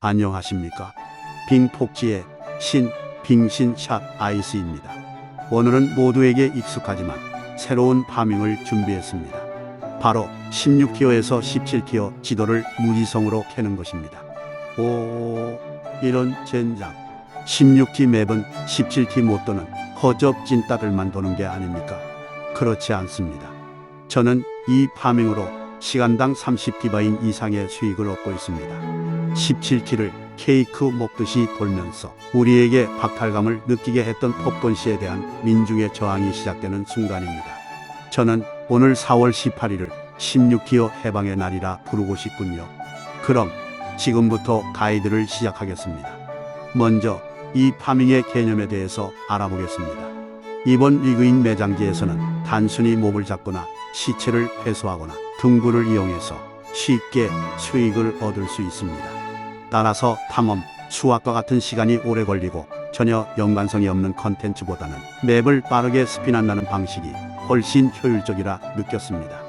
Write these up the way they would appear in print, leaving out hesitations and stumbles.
안녕하십니까. 빙폭지의 빙신샷 아이스입니다. 오늘은 모두에게 익숙하지만 새로운 파밍을 준비했습니다. 바로 16티어에서 17티어 지도를 무지성으로 캐는 것입니다. 오, 이런 젠장. 16티 맵은 17티 못 도는 허접 찐따들만 도는 게 아닙니까? 그렇지 않습니다. 저는 이 파밍으로 시간당 30디바인 이상의 수익을 얻고 있습니다. 17티를 케이크 먹듯이 돌면서 우리에게 박탈감을 느끼게 했던 pop건씨에 대한 민중의 저항이 시작되는 순간입니다. 저는 오늘 4월 18일을 16티어 해방의 날이라 부르고 싶군요. 그럼 지금부터 가이드를 시작하겠습니다. 먼저 이 파밍의 개념에 대해서 알아보겠습니다. 이번 리그인 매장지에서는 단순히 몹을 잡거나 시체를 회수하거나 등구를 이용해서 쉽게 수익을 얻을 수 있습니다. 따라서 탐험, 수확과 같은 시간이 오래 걸리고 전혀 연관성이 없는 컨텐츠보다는 맵을 빠르게 스핀한다는 방식이 훨씬 효율적이라 느꼈습니다.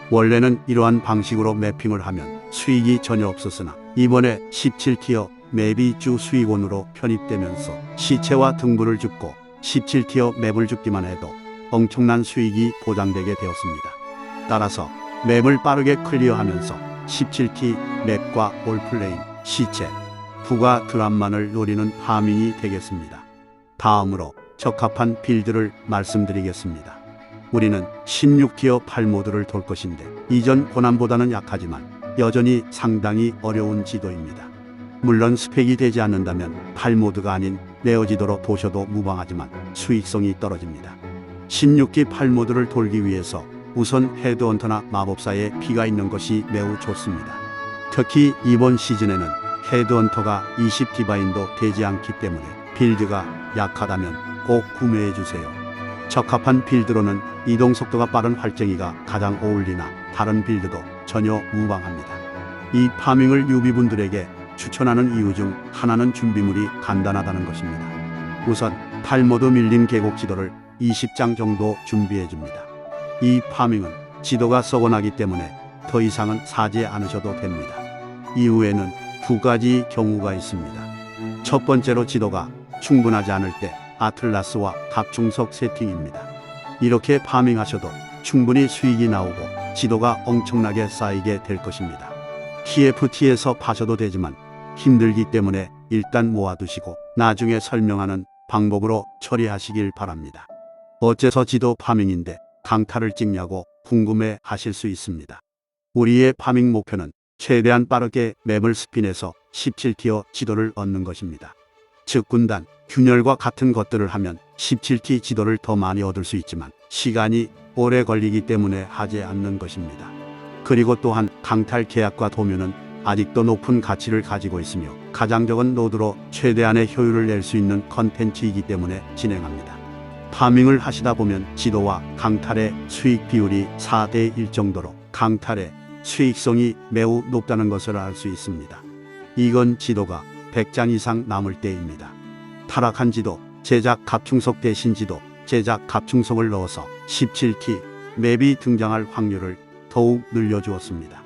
원래는 이러한 방식으로 매핑을 하면 수익이 전혀 없었으나 이번에 17티어 맵이 주 수익원으로 편입되면서 시체와 등불을 줍고 17티어 맵을 줍기만 해도 엄청난 수익이 보장되게 되었습니다. 따라서 맵을 빠르게 클리어하면서 17티 맵과 올플레인, 시체, 부가 드랍만을 노리는 파밍이 되겠습니다. 다음으로 적합한 빌드를 말씀드리겠습니다. 우리는 16티어 8모드를 돌 것인데 이전 고난보다는 약하지만 여전히 상당히 어려운 지도입니다. 물론 스펙이 되지 않는다면 8모드가 아닌 네오지도로 도셔도 무방하지만 수익성이 떨어집니다. 16기 8모드를 돌기 위해서 우선 헤드헌터나 마법사의 피가 있는 것이 매우 좋습니다. 특히 이번 시즌에는 헤드헌터가 20디바인도 되지 않기 때문에 빌드가 약하다면 꼭 구매해주세요. 적합한 빌드로는 이동속도가 빠른 활쟁이가 가장 어울리나 다른 빌드도 전혀 무방합니다. 이 파밍을 유비분들에게 추천하는 이유 중 하나는 준비물이 간단하다는 것입니다. 우선 8모드 밀림 계곡 지도를 20장 정도 준비해줍니다. 이 파밍은 지도가 썩어나기 때문에 더 이상은 사지 않으셔도 됩니다. 이후에는 두 가지 경우가 있습니다. 첫 번째로 지도가 충분하지 않을 때 아틀라스와 갑중석 세팅입니다. 이렇게 파밍하셔도 충분히 수익이 나오고 지도가 엄청나게 쌓이게 될 것입니다. TFT에서 파셔도 되지만 힘들기 때문에 일단 모아두시고 나중에 설명하는 방법으로 처리하시길 바랍니다. 어째서 지도 파밍인데 강타를 찍냐고 궁금해 하실 수 있습니다. 우리의 파밍 목표는 최대한 빠르게 맵을 스핀해서 17티어 지도를 얻는 것입니다. 즉 군단, 균열과 같은 것들을 하면 17티 지도를 더 많이 얻을 수 있지만 시간이 오래 걸리기 때문에 하지 않는 것입니다. 그리고 또한 강탈 계약과 도면은 아직도 높은 가치를 가지고 있으며 가장 적은 노드로 최대한의 효율을 낼 수 있는 컨텐츠이기 때문에 진행합니다. 파밍을 하시다 보면 지도와 강탈의 수익 비율이 4대1 정도로 강탈의 수익성이 매우 높다는 것을 알 수 있습니다. 이건 지도가 100장 이상 남을 때입니다. 타락한 지도, 제작 갑충석 대신 지도, 제작 갑충석을 넣어서 17티 맵이 등장할 확률을 더욱 늘려주었습니다.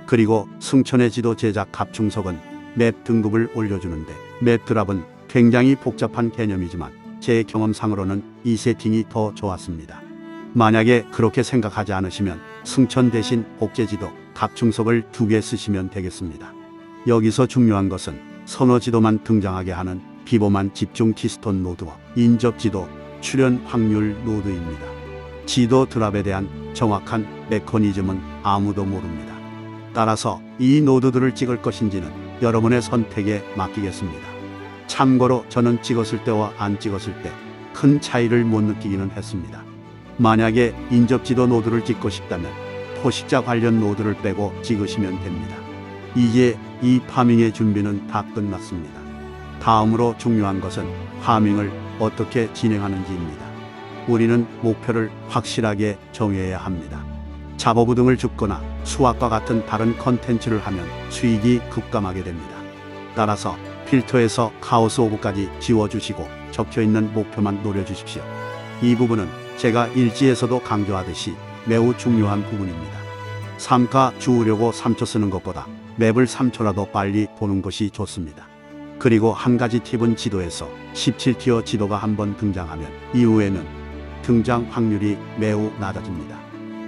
그리고 승천의 지도 제작 갑충석은 맵 등급을 올려주는데 맵 드랍은 굉장히 복잡한 개념이지만 제 경험상으로는 이 세팅이 더 좋았습니다. 만약에 그렇게 생각하지 않으시면 승천 대신 복제지도 갑충석을 2개 쓰시면 되겠습니다. 여기서 중요한 것은 선어지도만 등장하게 하는 비보만 집중 키스톤 노드와 인접지도 출현 확률 노드입니다. 지도 드랍에 대한 정확한 메커니즘은 아무도 모릅니다. 따라서 이 노드들을 찍을 것인지는 여러분의 선택에 맡기겠습니다. 참고로 저는 찍었을 때와 안 찍었을 때 큰 차이를 못 느끼기는 했습니다. 만약에 인접지도 노드를 찍고 싶다면 포식자 관련 노드를 빼고 찍으시면 됩니다. 이제 이 파밍의 준비는 다 끝났습니다. 다음으로 중요한 것은 파밍을 어떻게 진행하는지입니다. 우리는 목표를 확실하게 정해야 합니다. 잡어부 등을 줍거나 수학과 같은 다른 컨텐츠를 하면 수익이 급감하게 됩니다. 따라서 필터에서 카오스 오브까지 지워주시고 적혀있는 목표만 노려주십시오. 이 부분은 제가 일지에서도 강조하듯이 매우 중요한 부분입니다. 3카 주우려고 3초 쓰는 것보다 맵을 3초라도 빨리 보는 것이 좋습니다. 그리고 한 가지 팁은 지도에서 17티어 지도가 한번 등장하면 이후에는 등장 확률이 매우 낮아집니다.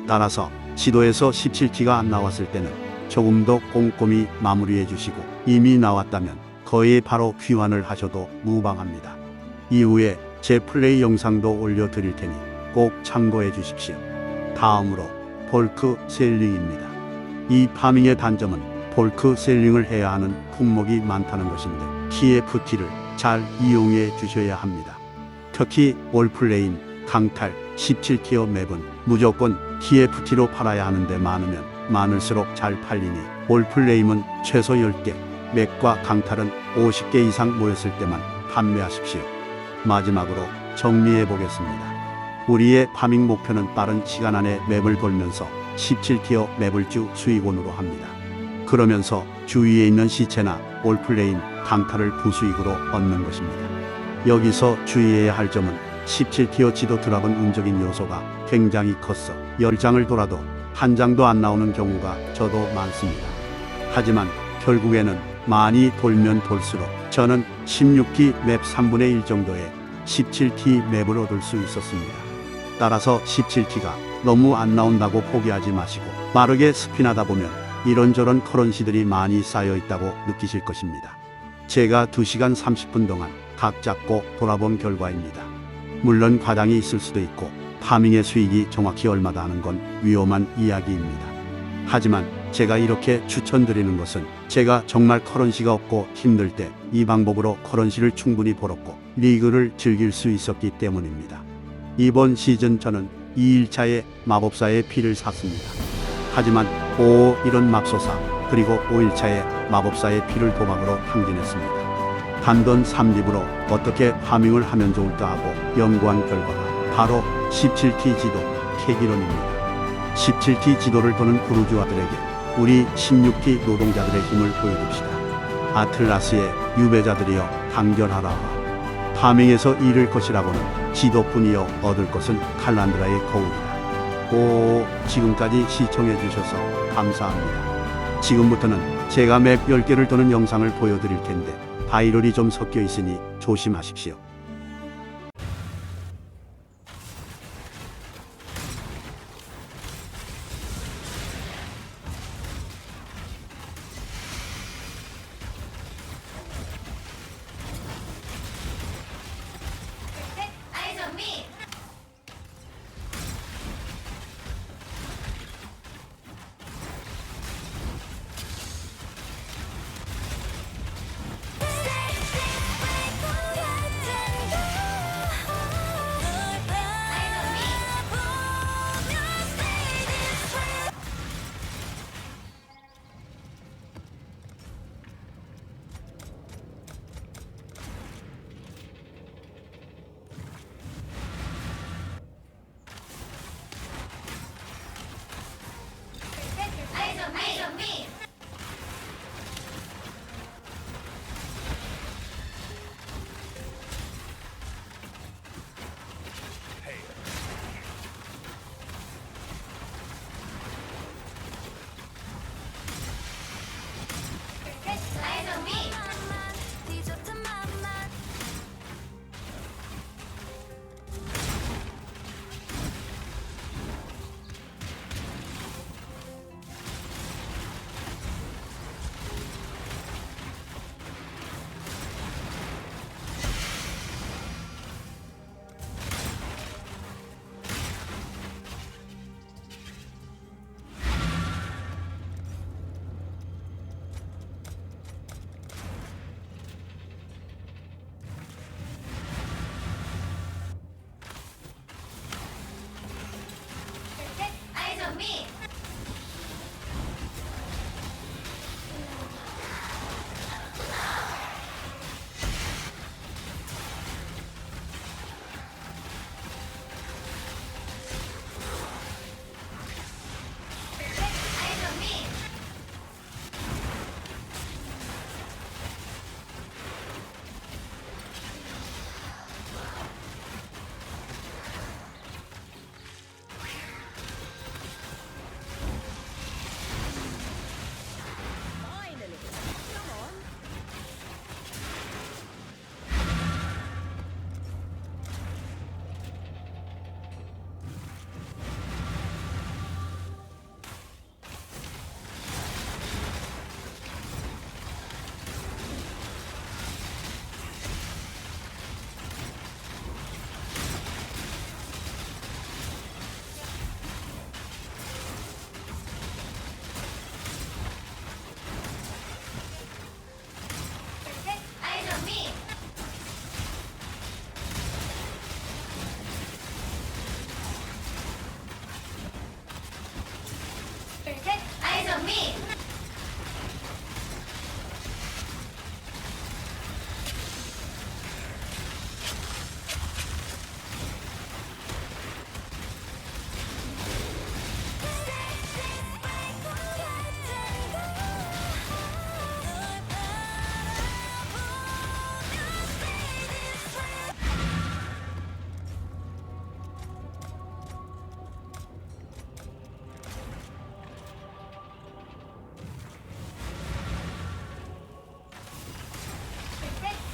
따라서 지도에서 17티가 안 나왔을 때는 조금 더 꼼꼼히 마무리해 주시고 이미 나왔다면 거의 바로 귀환을 하셔도 무방합니다. 이후에 제 플레이 영상도 올려드릴 테니 꼭 참고해 주십시오. 다음으로 폴크 셀링입니다. 이 파밍의 단점은 폴크 셀링을 해야 하는 품목이 많다는 것인데 TFT를 잘 이용해 주셔야 합니다. 특히 올플레인, 강탈, 17티어 맵은 무조건 TFT로 팔아야 하는데 많으면 많을수록 잘 팔리니 올플레임은 최소 10개, 맵과 강탈은 50개 이상 모였을 때만 판매하십시오. 마지막으로 정리해 보겠습니다. 우리의 파밍 목표는 빠른 시간 안에 맵을 돌면서 17티어 맵을 주 수익원으로 합니다. 그러면서 주위에 있는 시체나 올플레인, 강탈을 부수익으로 얻는 것입니다. 여기서 주의해야 할 점은 17티어 지도 드랍은 운적인 요소가 굉장히 컸어 10장을 돌아도 한 장도 안 나오는 경우가 저도 많습니다. 하지만 결국에는 많이 돌면 돌수록 저는 16기 맵 3분의 1 정도의 17T 맵을 얻을 수 있었습니다. 따라서 17T가 너무 안 나온다고 포기하지 마시고 빠르게 스핀하다 보면 이런저런 커런시들이 많이 쌓여 있다고 느끼실 것입니다. 제가 2시간 30분 동안 각 잡고 돌아본 결과입니다. 물론 과장이 있을 수도 있고 파밍의 수익이 정확히 얼마다 하는 건 위험한 이야기입니다. 하지만 제가 이렇게 추천드리는 것은 제가 정말 커런시가 없고 힘들 때 이 방법으로 커런시를 충분히 벌었고 리그를 즐길 수 있었기 때문입니다. 이번 시즌 저는 2일차에 마법사의 피를 샀습니다. 하지만 이런 맙소사 그리고 5일차에 마법사의 피를 도박으로 탕진했습니다. 단돈 3립으로 어떻게 파밍을 하면 좋을까 하고 연구한 결과가 바로 17T 지도 캐기론입니다. 17T 지도를 도는 구루주아들에게 우리 16T 노동자들의 힘을 보여줍시다. 아틀라스의 유배자들이여 단결하라. 파밍에서 잃을 것이라고는 지도뿐이여 얻을 것은 칼란드라의 거울이다. 지금까지 시청해 주셔서 감사합니다. 지금부터는 제가 맵 10개를 도는 영상을 보여드릴 텐데 바이럴이 좀 섞여 있으니 조심하십시오. Eyes on me.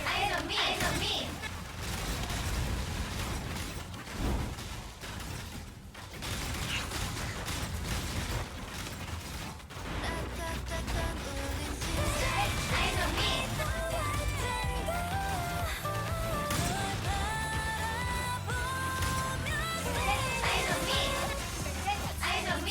아이소미 아이소미 아이소미 아이소미 아이소미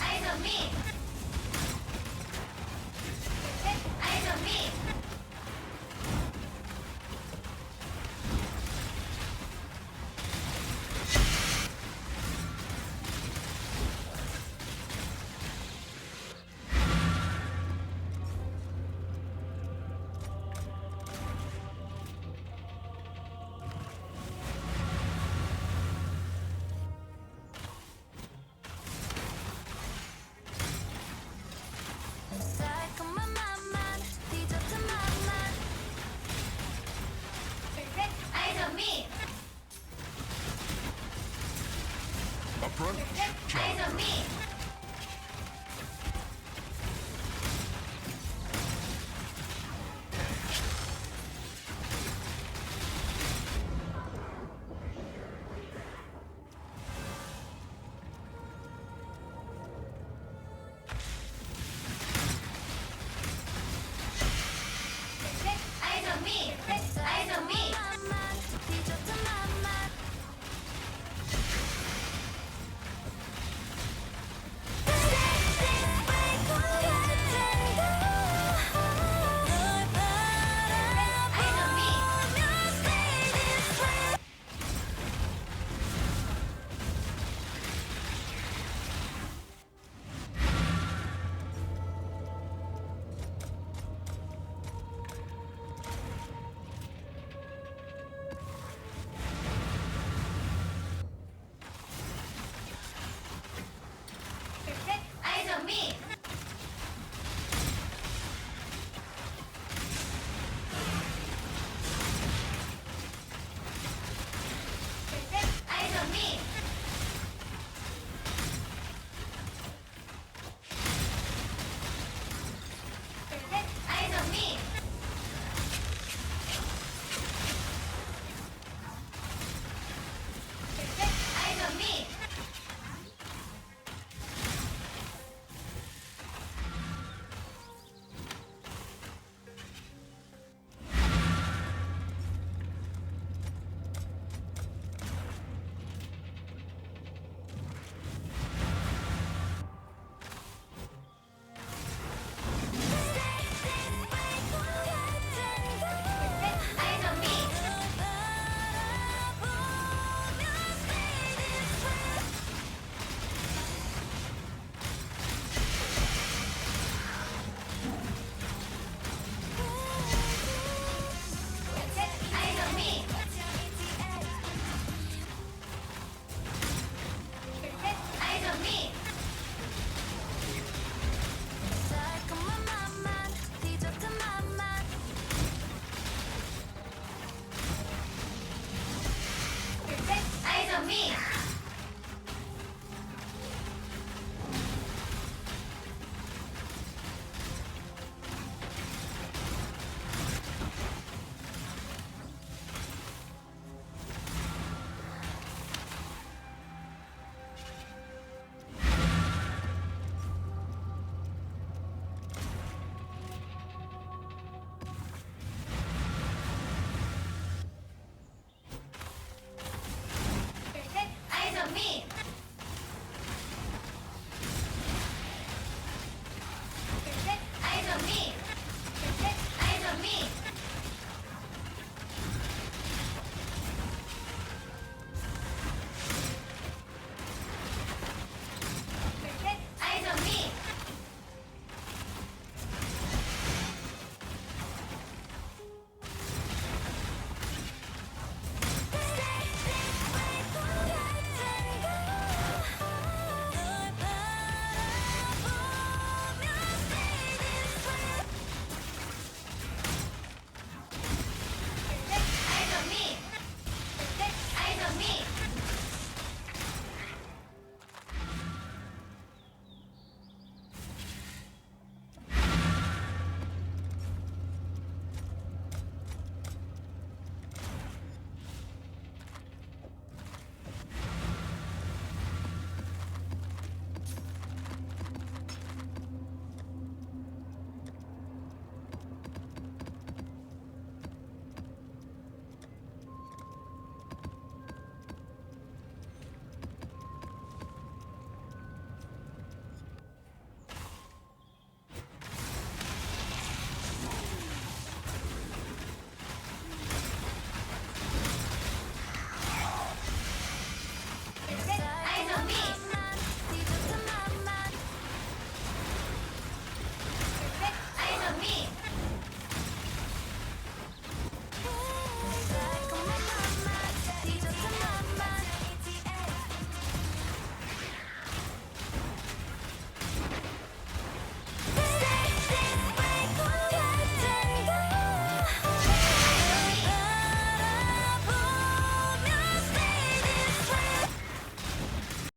아이소미 아이소미 아이소미 달콤한 맛만 디저트 맛만 아이소미 Upfront challenge. 아이소미